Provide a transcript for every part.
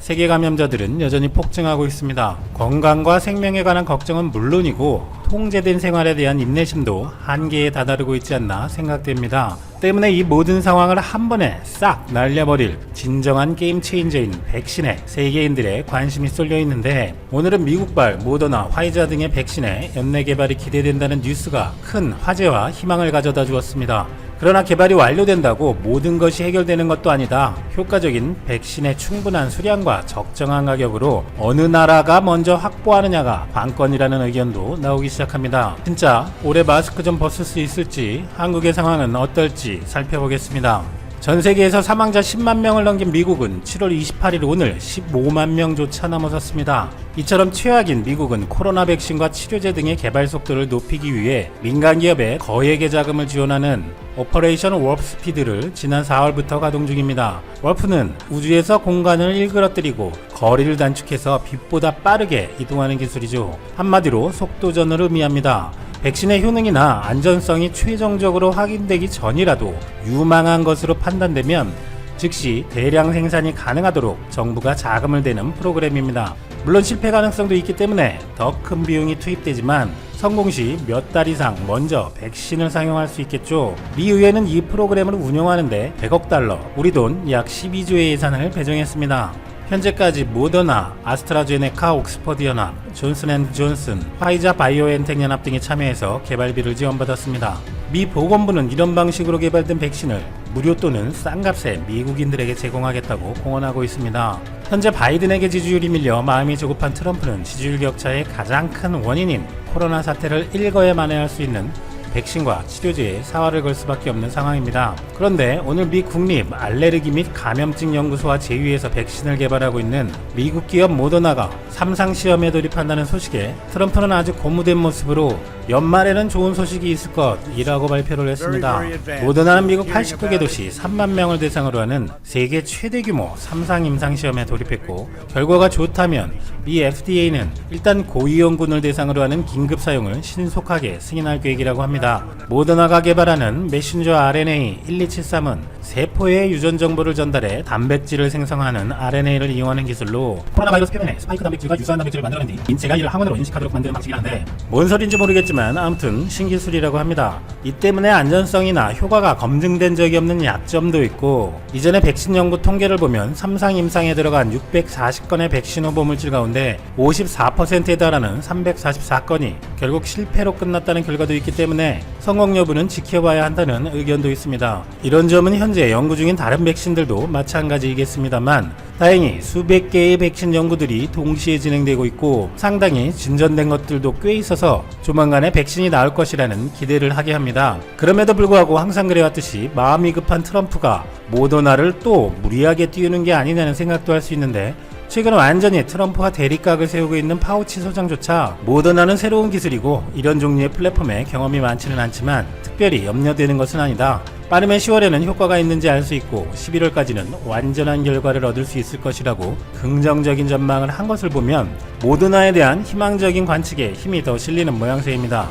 세계 감염자들은 여전히 폭증하고 있습니다. 건강과 생명에 관한 걱정은 물론이고 통제된 생활에 대한 인내심도 한계에 다다르고 있지 않나 생각됩니다. 때문에 이 모든 상황을 한 번에 싹 날려버릴 진정한 게임 체인저인 백신에 세계인들의 관심이 쏠려 있는데, 오늘은 미국발 모더나, 화이자 등의 백신의 연내 개발이 기대된다는 뉴스가 큰 화제와 희망을 가져다 주었습니다. 그러나 개발이 완료된다고 모든 것이 해결되는 것도 아니다. 효과적인 백신의 충분한 수량과 적정한 가격으로 어느 나라가 먼저 확보하느냐가 관건이라는 의견도 나오기 시작합니다. 진짜 올해 마스크 좀 벗을 수 있을지, 한국의 상황은 어떨지 살펴보겠습니다. 전 세계에서 사망자 10만 명을 넘긴 미국은 7월 28일 오늘 15만 명조차 넘어섰습니다. 이처럼 최악인 미국은 코로나 백신과 치료제 등의 개발 속도를 높이기 위해 민간 기업에 거액의 자금을 지원하는 오퍼레이션 워프 스피드를 지난 4월부터 가동 중입니다. 워프는 우주에서 공간을 일그러뜨리고 거리를 단축해서 빛보다 빠르게 이동하는 기술이죠. 한마디로 속도전을 의미합니다. 백신의 효능이나 안전성이 최종적으로 확인되기 전이라도 유망한 것으로 판단되면 즉시 대량 생산이 가능하도록 정부가 자금을 대는 프로그램입니다. 물론 실패 가능성도 있기 때문에 더 큰 비용이 투입되지만 성공 시 몇 달 이상 먼저 백신을 상용할 수 있겠죠. 미 의회는 이 프로그램을 운영하는데 100억 달러, 우리 돈 약 12조의 예산을 배정했습니다. 현재까지 모더나, 아스트라제네카, 옥스퍼드 연합, 존슨앤존슨, 화이자 바이오엔텍 연합 등이 참여해서 개발비를 지원받았습니다. 미 보건부는 이런 방식으로 개발된 백신을 무료 또는 싼 값에 미국인들에게 제공하겠다고 공언하고 있습니다. 현재 바이든에게 지지율이 밀려 마음이 조급한 트럼프는 지지율 격차의 가장 큰 원인인 코로나 사태를 일거에 만회할 수 있는 백신과 치료제에 사활을 걸 수밖에 없는 상황입니다. 그런데 오늘 미 국립 알레르기 및 감염증 연구소와 제휴해서 백신을 개발하고 있는 미국 기업 모더나가 3상 시험에 돌입한다는 소식에 트럼프는 아주 고무된 모습으로 연말에는 좋은 소식이 있을 것이라고 발표를 했습니다. 모더나는 미국 89개 도시 3만 명을 대상으로 하는 세계 최대 규모 3상 임상 시험에 돌입했고, 결과가 좋다면 미 FDA는 일단 고위험군을 대상으로 하는 긴급 사용을 신속하게 승인할 계획이라고 합니다. 모더나가 개발하는 메신저 RNA 1273은 세포에 유전 정보를 전달해 단백질을 생성하는 RNA를 이용하는 기술로 코로나 바이러스 표면에 스파이크 단백질과 유사한 단백질을 만들어낸 뒤 인체가 이를 항원으로 인식하도록 만드는 방식이라는데, 뭔 소린지 모르겠지만 아무튼 신기술이라고 합니다. 이 때문에 안전성이나 효과가 검증된 적이 없는 약점도 있고, 이전에 백신 연구 통계를 보면 3상 임상에 들어간 640건의 백신 후보 물질 가운데 54%에 달하는 344건이 결국 실패로 끝났다는 결과도 있기 때문에 성공 여부는 지켜봐야 한다는 의견도 있습니다. 이런 점은 현재 연구 중인 다른 백신들도 마찬가지이겠습니다만, 다행히 수백 개의 백신 연구들이 동시에 진행되고 있고 상당히 진전된 것들도 꽤 있어서 조만간에 백신이 나올 것이라는 기대를 하게 합니다. 그럼에도 불구하고 항상 그래왔듯이 마음이 급한 트럼프가 모더나를 또 무리하게 띄우는 게 아니냐는 생각도 할 수 있는데, 최근 완전히 트럼프와 대립각을 세우고 있는 파우치 소장조차 모더나는 새로운 기술이고 이런 종류의 플랫폼에 경험이 많지는 않지만 특별히 염려되는 것은 아니다. 빠르면 10월에는 효과가 있는지 알 수 있고 11월까지는 완전한 결과를 얻을 수 있을 것이라고 긍정적인 전망을 한 것을 보면 모더나에 대한 희망적인 관측에 힘이 더 실리는 모양새입니다.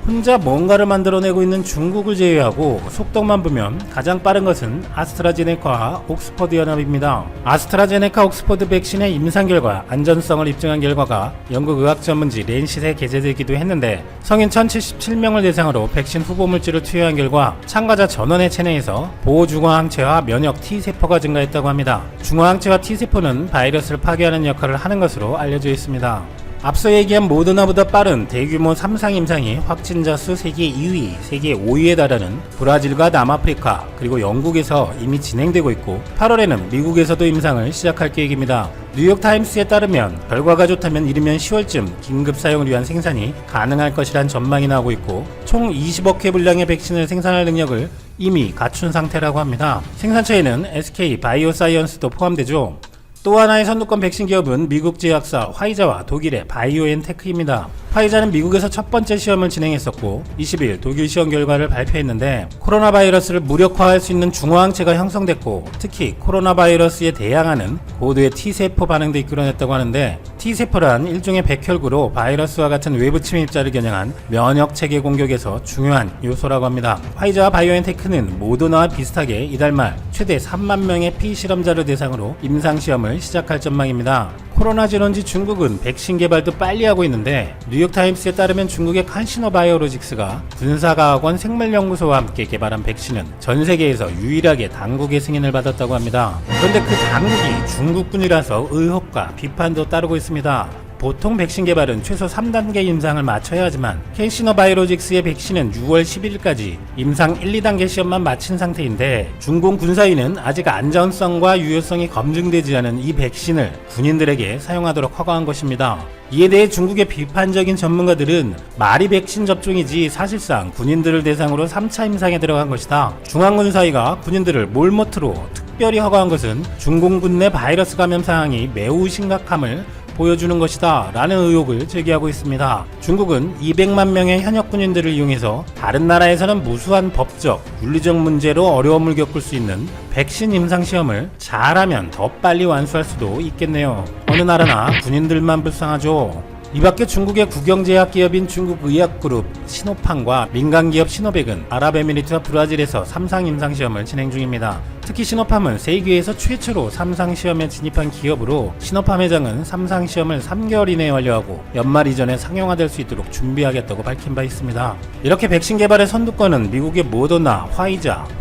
혼자 뭔가를 만들어내고 있는 중국을 제외하고 속도만 보면 가장 빠른 것은 아스트라제네카와 옥스퍼드 연합입니다. 아스트라제네카 옥스퍼드 백신의 임상 결과 안전성을 입증한 결과가 영국 의학 전문지 랜싯에 게재되기도 했는데, 성인 1077명을 대상으로 백신 후보 물질을 투여한 결과 참가자 전원의 체내에서 보호 중화항체와 면역 T세포가 증가했다고 합니다. 중화항체와 T세포는 바이러스를 파괴하는 역할을 하는 것으로 알려져 있습니다. 앞서 얘기한 모더나보다 빠른 대규모 3상 임상이 확진자 수 세계 2위, 세계 5위에 달하는 브라질과 남아프리카, 그리고 영국에서 이미 진행되고 있고 8월에는 미국에서도 임상을 시작할 계획입니다. 뉴욕타임스에 따르면 결과가 좋다면 이르면 10월쯤 긴급 사용을 위한 생산이 가능할 것이란 전망이 나오고 있고, 총 20억 회 분량의 백신을 생산할 능력을 이미 갖춘 상태라고 합니다. 생산처에는 SK 바이오사이언스도 포함되죠. 또 하나의 선두권 백신 기업은 미국 제약사 화이자와 독일의 바이오엔테크입니다. 화이자는 미국에서 첫 번째 시험을 진행했었고 20일 독일 시험 결과를 발표했는데 코로나 바이러스를 무력화할 수 있는 중화항체가 형성됐고 특히 코로나 바이러스에 대항하는 고도의 T세포 반응도 이끌어냈다고 하는데 T세포란 일종의 백혈구로 바이러스와 같은 외부 침입자를 겨냥한 면역체계 공격에서 중요한 요소라고 합니다. 화이자와 바이오엔테크는 모더나와 비슷하게 이달 말 최대 3만 명의 피실험자를 대상으로 임상시험을 시작할 전망입니다. 코로나 질환지 중국은 백신 개발도 빨리 하고 있는데 뉴욕타임스에 따르면 중국의 칸시노바이오로직스가 군사과학원 생물연구소와 함께 개발한 백신은 전 세계에서 유일하게 당국의 승인을 받았다고 합니다. 그런데 그 당국이 중국군이라서 의혹과 비판도 따르고 있습니다. 보통 백신 개발은 최소 3단계 임상을 마쳐야 하지만 캔시노바이오로직스의 백신은 6월 11일까지 임상 1, 2단계 시험만 마친 상태인데 중공 군사위는 아직 안전성과 유효성이 검증되지 않은 이 백신을 군인들에게 사용하도록 허가한 것입니다. 이에 대해 중국의 비판적인 전문가들은 말이 백신 접종이지 사실상 군인들을 대상으로 3차 임상에 들어간 것이다. 중앙군사위가 군인들을 몰모트로 특별히 허가한 것은 중공군 내 바이러스 감염 상황이 매우 심각함을 보여주는 것이다 라는 의혹을 제기하고 있습니다. 중국은 200만 명의 현역 군인들을 이용해서 다른 나라에서는 무수한 법적, 윤리적 문제로 어려움을 겪을 수 있는 백신 임상시험을 잘하면 더 빨리 완수할 수도 있겠네요. 어느 나라나 군인들만 불쌍하죠. 이밖에 중국의 국영제약 기업인 중국의약그룹 시노팜과 민간기업 시노백은 아랍에미리트와 브라질에서 3상 임상시험을 진행 중입니다. 특히 시노팜은 세계에서 최초로 3상 시험에 진입한 기업으로 시노팜 회장은 3상 시험을 3개월 이내에 완료하고 연말 이전에 상용화될 수 있도록 준비하겠다고 밝힌 바 있습니다. 이렇게 백신 개발의 선두권은 미국의 모더나,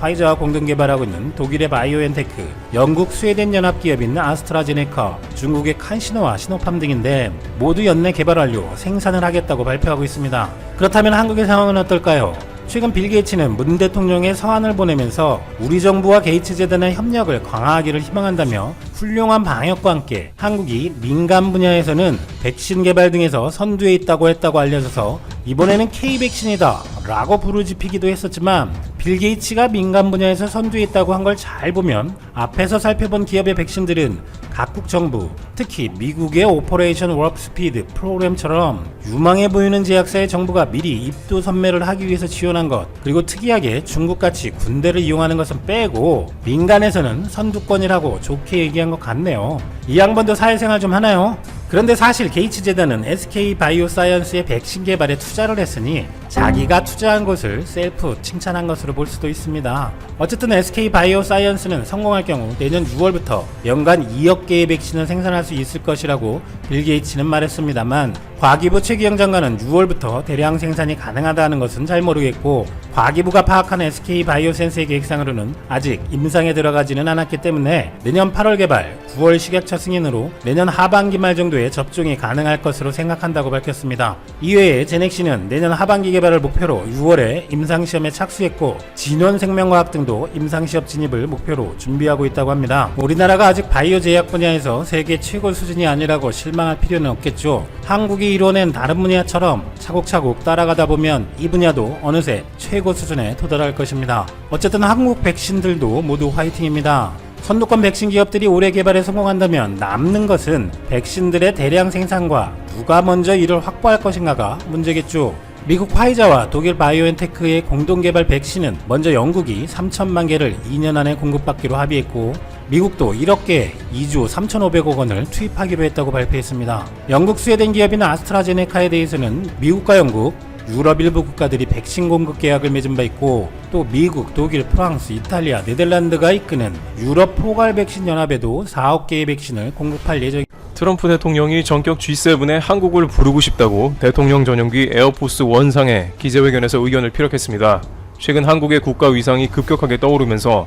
화이자와 공동 개발하고 있는 독일의 바이오엔테크, 영국 스웨덴 연합기업인 아스트라제네카, 중국의 칸시노와 시노팜 등인데 모두 연내 개발 완료, 생산을 하겠다고 발표하고 있습니다. 그렇다면 한국의 상황은 어떨까요? 최근 빌 게이츠는 문 대통령의 서한을 보내면서 우리 정부와 게이츠 재단의 협력을 강화하기를 희망한다며 훌륭한 방역과 함께 한국이 민간 분야에서는 백신 개발 등에서 선두에 있다고 알려져서 이번에는 K-백신이다 라고 부르짖히기도 했었지만 빌 게이츠가 민간 분야에서 선두에 있다고 한 걸 잘 보면 앞에서 살펴본 기업의 백신들은 각국 정부, 특히 미국의 오퍼레이션 워프 스피드 프로그램처럼 유망해 보이는 제약사의 정부가 미리 입도 선매를 하기 위해서 지원한 것, 그리고 특이하게 중국같이 군대를 이용하는 것은 빼고 민간에서는 선두권이라고 좋게 얘기한 것 같네요. 이 양반도 사회생활 좀 하나요? 그런데 사실 게이츠 재단은 SK 바이오사이언스의 백신 개발에 투자를 했으니 자기가 투자한 것을 셀프 칭찬한 것으로 볼 수도 있습니다. 어쨌든 SK 바이오사이언스는 성공할 경우 내년 6월부터 연간 2억 개의 백신을 생산할 수 있을 것이라고 빌 게이츠는 말했습니다만 과기부 최기영 장관은 6월부터 대량 생산이 가능하다는 것은 잘 모르겠고 과기부가 파악한 SK 바이오센스의 계획상으로는 아직 임상에 들어가지는 않았기 때문에 내년 8월 개발, 9월 식약처 승인으로 내년 하반기 말 정도에 접종이 가능할 것으로 생각한다고 밝혔습니다. 이외에 제넥시는 내년 하반기 개발을 목표로 6월에 임상시험에 착수했고 진원생명과학 등도 임상시험 진입을 목표로 준비하고 있다고 합니다. 우리나라가 아직 바이오 제약 분야에서 세계 최고 수준이 아니라고 실망할 필요는 없겠죠. 한국이 이뤄낸 다른 분야처럼 차곡차곡 따라가다 보면 이 분야도 어느새 최고 수준에 도달할 것입니다. 어쨌든 한국 백신들도 모두 화이팅입니다. 선두권 백신 기업들이 올해 개발에 성공한다면 남는 것은 백신들의 대량 생산과 누가 먼저 이를 확보할 것인가가 문제겠죠. 미국 화이자와 독일 바이오엔테크의 공동 개발 백신은 먼저 영국이 3천만 개를 2년 안에 공급받기로 합의했고 미국도 1억 개 2조 3,500억 원을 투입하기로 했다고 발표했습니다. 영국 스웨덴 기업인 아스트라제네카에 대해서는 미국과 영국, 유럽 일부 국가들이 백신 공급 계약을 맺은 바 있고 또 미국, 독일, 프랑스, 이탈리아, 네덜란드가 이끄는 유럽 포괄 백신 연합에도 4억 개의 백신을 공급할 예정입니다. 트럼프 대통령이 전격 G7에 한국을 부르고 싶다고 대통령 전용기 에어포스 원상에 기자회견에서 의견을 피력했습니다. 최근 한국의 국가 위상이 급격하게 떠오르면서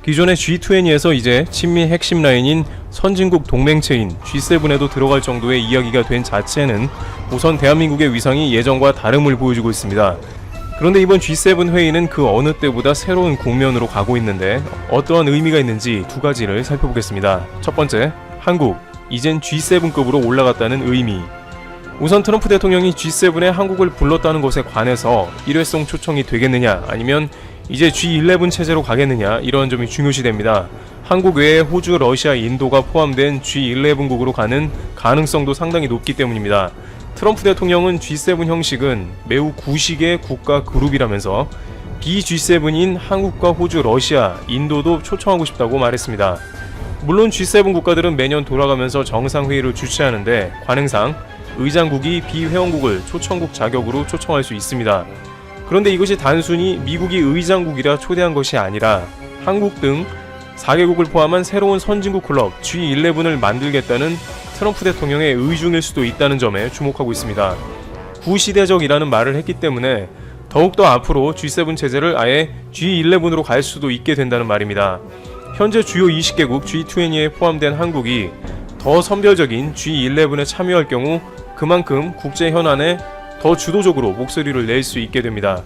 기존의 G20에서 이제 친미 핵심 라인인 선진국 동맹체인 G7에도 들어갈 정도의 이야기가 된 자체는 우선 대한민국의 위상이 예전과 다름을 보여주고 있습니다. 그런데 이번 G7 회의는 그 어느 때보다 새로운 국면으로 가고 있는데 어떠한 의미가 있는지 두 가지를 살펴보겠습니다. 첫 번째, 한국, 이젠 G7급으로 올라갔다는 의미. 우선 트럼프 대통령이 G7에 한국을 불렀다는 것에 관해서 일회성 초청이 되겠느냐 아니면 이제 G11 체제로 가겠느냐 이런 점이 중요시됩니다. 한국 외에 호주, 러시아, 인도가 포함된 G11국으로 가는 가능성도 상당히 높기 때문입니다. 트럼프 대통령은 G7 형식은 매우 구식의 국가 그룹이라면서 비G7인 한국과 호주, 러시아, 인도도 초청하고 싶다고 말했습니다. 물론 G7 국가들은 매년 돌아가면서 정상회의를 주최하는데 관행상 의장국이 비회원국을 초청국 자격으로 초청할 수 있습니다. 그런데 이것이 단순히 미국이 의장국이라 초대한 것이 아니라 한국 등 4개국을 포함한 새로운 선진국 클럽 G11을 만들겠다는 트럼프 대통령의 의중일 수도 있다는 점에 주목하고 있습니다. 구시대적이라는 말을 했기 때문에 더욱더 앞으로 G7 체제를 아예 G11으로 갈 수도 있게 된다는 말입니다. 현재 주요 20개국 G20에 포함된 한국이 더 선별적인 G11에 참여할 경우 그만큼 국제 현안에 더 주도적으로 목소리를 낼 수 있게 됩니다.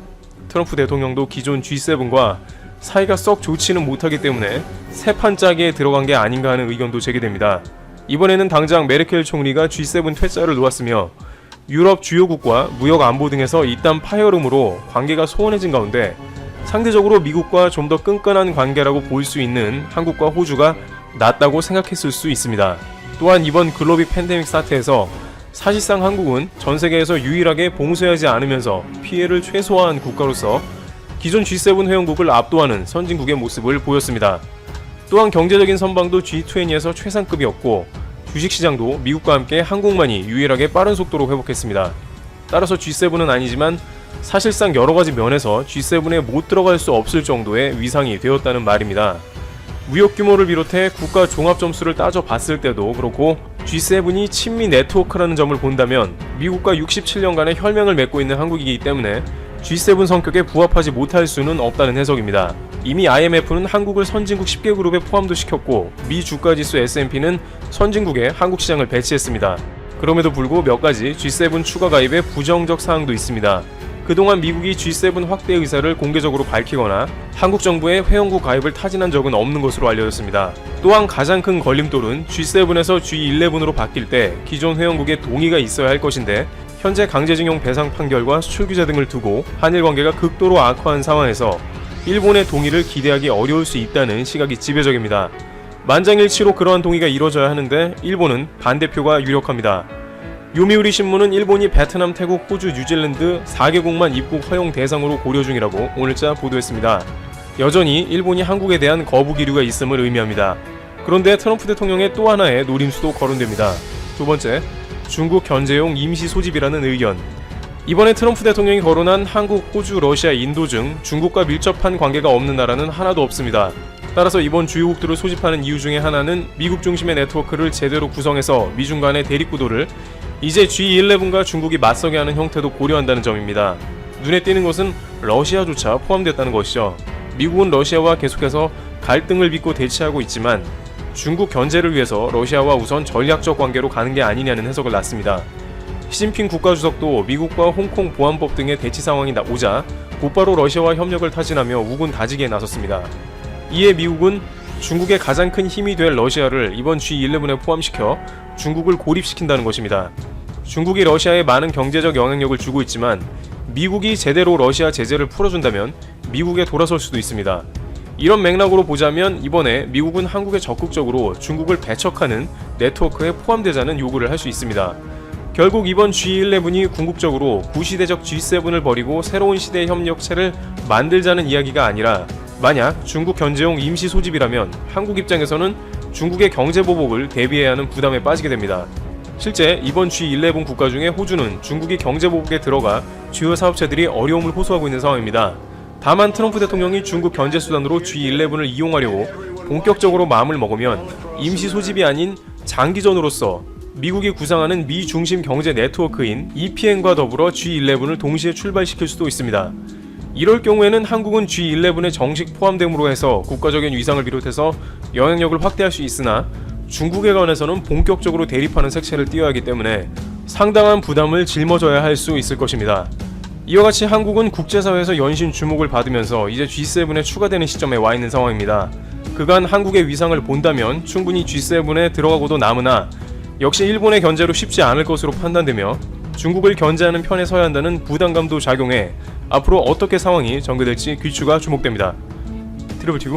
트럼프 대통령도 기존 G7과 사이가 썩 좋지는 못하기 때문에 새 판짜기에 들어간 게 아닌가 하는 의견도 제기됩니다. 이번에는 당장 메르켈 총리가 G7 퇴짜를 놓았으며 유럽 주요국과 무역 안보 등에서 이딴 파열음으로 관계가 소원해진 가운데 상대적으로 미국과 좀 더 끈끈한 관계라고 볼 수 있는 한국과 호주가 낫다고 생각했을 수 있습니다. 또한 이번 글로벌 팬데믹 사태에서 사실상 한국은 전 세계에서 유일하게 봉쇄하지 않으면서 피해를 최소화한 국가로서 기존 G7 회원국을 압도하는 선진국의 모습을 보였습니다. 또한 경제적인 선방도 G20에서 최상급이었고 주식시장도 미국과 함께 한국만이 유일하게 빠른 속도로 회복했습니다. 따라서 G7은 아니지만 사실상 여러가지 면에서 G7에 못 들어갈 수 없을 정도의 위상이 되었다는 말입니다. 무역 규모를 비롯해 국가 종합 점수를 따져봤을 때도 그렇고 G7이 친미 네트워크라는 점을 본다면 미국과 67년간의 혈맹을 맺고 있는 한국이기 때문에 G7 성격에 부합하지 못할 수는 없다는 해석입니다. 이미 IMF는 한국을 선진국 10개 그룹에 포함도 시켰고 미 주가지수 S&P는 선진국에 한국 시장을 배치했습니다. 그럼에도 불구하고 몇 가지 G7 추가 가입에 부정적 사항도 있습니다. 그동안 미국이 G7 확대 의사를 공개적으로 밝히거나 한국 정부의 회원국 가입을 타진한 적은 없는 것으로 알려졌습니다. 또한 가장 큰 걸림돌은 G7에서 G11으로 바뀔 때 기존 회원국의 동의가 있어야 할 것인데 현재 강제징용 배상 판결과 수출 규제 등을 두고 한일 관계가 극도로 악화한 상황에서 일본의 동의를 기대하기 어려울 수 있다는 시각이 지배적입니다. 만장일치로 그러한 동의가 이루어져야 하는데 일본은 반대표가 유력합니다. 요미우리 신문은 일본이 베트남, 태국, 호주, 뉴질랜드 4개국만 입국 허용 대상으로 고려 중이라고 오늘자 보도했습니다. 여전히 일본이 한국에 대한 거부 기류가 있음을 의미합니다. 그런데 트럼프 대통령의 또 하나의 노림수도 거론됩니다. 두 번째, 중국 견제용 임시 소집이라는 의견. 이번에 트럼프 대통령이 거론한 한국, 호주, 러시아, 인도 중 중국과 밀접한 관계가 없는 나라는 하나도 없습니다. 따라서 이번 주요국들을 소집하는 이유 중에 하나는 미국 중심의 네트워크를 제대로 구성해서 미중 간의 대립구도를 이제 G11과 중국이 맞서게 하는 형태도 고려한다는 점입니다. 눈에 띄는 것은 러시아조차 포함됐다는 것이죠. 미국은 러시아와 계속해서 갈등을 빚고 대치하고 있지만 중국 견제를 위해서 러시아와 우선 전략적 관계로 가는 게 아니냐는 해석을 놨습니다. 시진핑 국가주석도 미국과 홍콩 보안법 등의 대치 상황이 오자 곧바로 러시아와 협력을 타진하며 우군 다지기에 나섰습니다. 이에 미국은 중국의 가장 큰 힘이 될 러시아를 이번 G11에 포함시켜 중국을 고립시킨다는 것입니다. 중국이 러시아에 많은 경제적 영향력을 주고 있지만 미국이 제대로 러시아 제재를 풀어준다면 미국에 돌아설 수도 있습니다. 이런 맥락으로 보자면 이번에 미국은 한국에 적극적으로 중국을 배척하는 네트워크에 포함되자는 요구를 할 수 있습니다. 결국 이번 G11이 궁극적으로 구시대적 G7을 버리고 새로운 시대의 협력체를 만들자는 이야기가 아니라 만약 중국 견제용 임시 소집이라면 한국 입장에서는 중국의 경제 보복을 대비해야 하는 부담에 빠지게 됩니다. 실제 이번 G11 국가 중에 호주는 중국이 경제 보복에 들어가 주요 사업체들이 어려움을 호소하고 있는 상황입니다. 다만 트럼프 대통령이 중국 견제 수단으로 G11을 이용하려고 본격적으로 마음을 먹으면 임시 소집이 아닌 장기전으로서 미국이 구상하는 미 중심 경제 네트워크인 EPN과 더불어 G11을 동시에 출발시킬 수도 있습니다. 이럴 경우에는 한국은 G11에 정식 포함됨으로 해서 국가적인 위상을 비롯해서 영향력을 확대할 수 있으나 중국에 관해서는 본격적으로 대립하는 색채를 띄어야 하기 때문에 상당한 부담을 짊어져야 할 수 있을 것입니다. 이와 같이 한국은 국제사회에서 연신 주목을 받으면서 이제 G7에 추가되는 시점에 와 있는 상황입니다. 그간 한국의 위상을 본다면 충분히 G7에 들어가고도 남으나 역시 일본의 견제로 쉽지 않을 것으로 판단되며 중국을 견제하는 편에 서야 한다는 부담감도 작용해 앞으로 어떻게 상황이 전개될지 귀추가 주목됩니다. 트리블 튜브